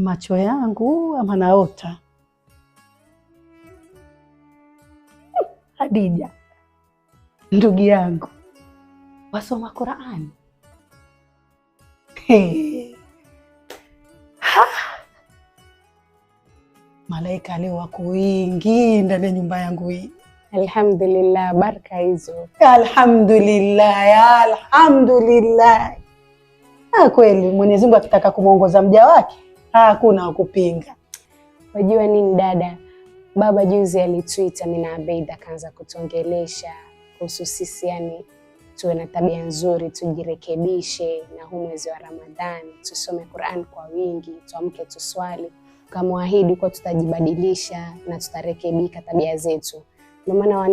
macho yangu ama naota? Hadija, ndugu yangu, wasoma Qur'ani? Malaika leo wako wengi ndani ya nyumba yangu hii. Alhamdulillah, baraka hizo. Alhamdulillah, ya alhamdulillah. Kweli Mwenyezi Mungu akitaka kumuongoza mja wake hakuna kupinga. Wajua nini dada, baba juzi alituita mimi na Abeid akaanza kutongelesha kuhusu sisi, yani tuwe na tabia nzuri, tujirekebishe, na huu mwezi wa Ramadhani tusome Qur'an kwa wingi, tuamke tuswali. Kamwahidi kwa tutajibadilisha na tutarekebika tabia zetu. Ndio maana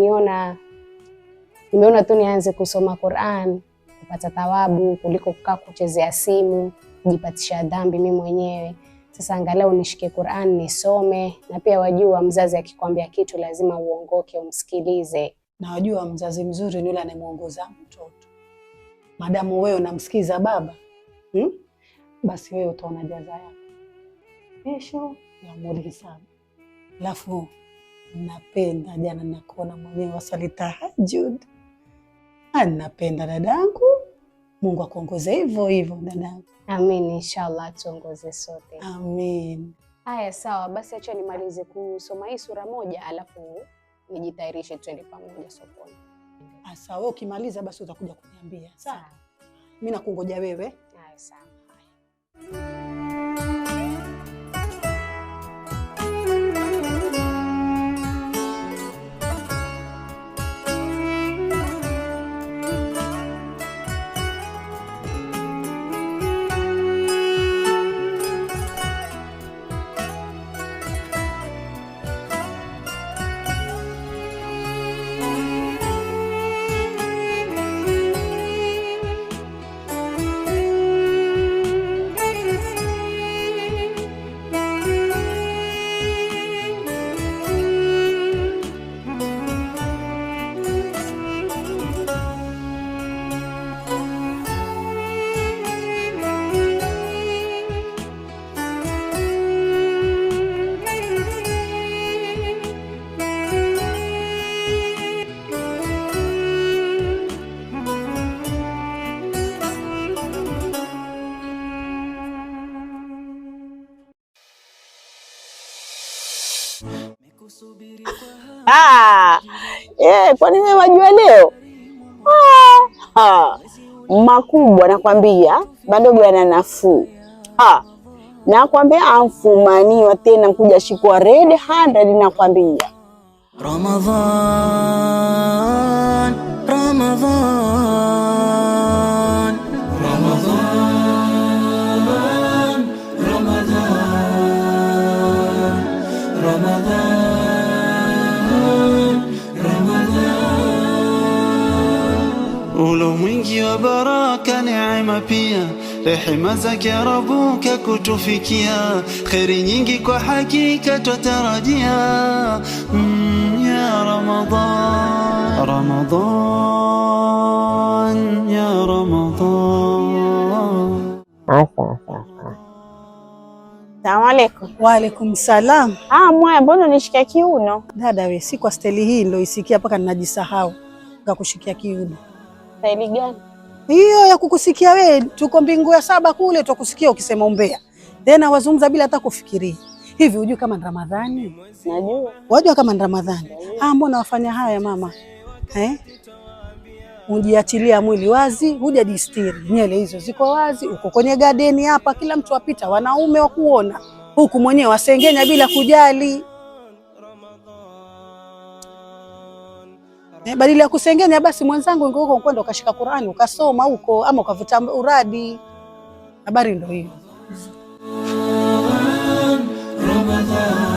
nimeona tu nianze kusoma Qur'an kupata thawabu kuliko kukaa kuchezea simu, kujipatisha dhambi mimi mwenyewe. Sasa angalau nishike Qur'an nisome, na pia wajua mzazi akikwambia kitu lazima uongoke umsikilize. Na wajua mzazi mzuri ni yule anayemuongoza mtoto. Madamu wewe unamsikiza baba, basi wewe utaona jaza yako kesho ya Mola sana. Alafu napenda jana nakuona mwenyewe wasali tahajjud. Napenda dadangu. Mungu akuongoze hivyo hivyo dadangu. Amin, inshallah tuongoze sote. Amin. Haya sawa, basi acha nimalize kusoma hii sura moja alafu nijitayarishe twende pamoja sokoni. Asa wewe ukimaliza basi utakuja kuniambia. Sawa. Mimi nakungoja wewe. Haya sawa. Kwani wewe wajua leo? Makubwa nakwambia, madogo yana nafuu. Nakwambia amfumaniwa tena kuja shikwa red 100 nakwambia. Ramadhan, Ramadhan, Ramadhan, Ramadhan, Ramadhan. Ulo mwingi wa baraka, neema pia, rehema zake Rabuka kutufikia, kheri nyingi kwa hakika twatarajia. Ya Ramadhan, Ramadhan, ya Ramadhan. Salamu alaykum. Wa alaykum salam. Mwaya, mbona unishikia kiuno? Dada we, si kwa steli hii ndio isikia mpaka ninajisahau ngakushikia kiuno. Steli gani? Hiyo ya kukusikia we, tuko mbingu ya 7 kule tukusikia ukisema umbea. Tena wazungumza bila hata kufikiria. Hivi unajua kama ni Ramadhani? Najua. Wajua kama ni Ramadhani? Mbona wafanya haya mama? Ujiachilia mwili wazi, hujajistiri. Nyele hizo ziko wazi, uko kwenye gadeni hapa, kila mtu apita, wanaume wa kuona. Huku mwenyewe wasengenya bila kujali. Badala ya kusengenya basi mwenzangu ingekuwa kwenda ukashika Qur'ani ukasoma huko ama ukavuta uradi. Habari ndio hiyo. Ramadhan.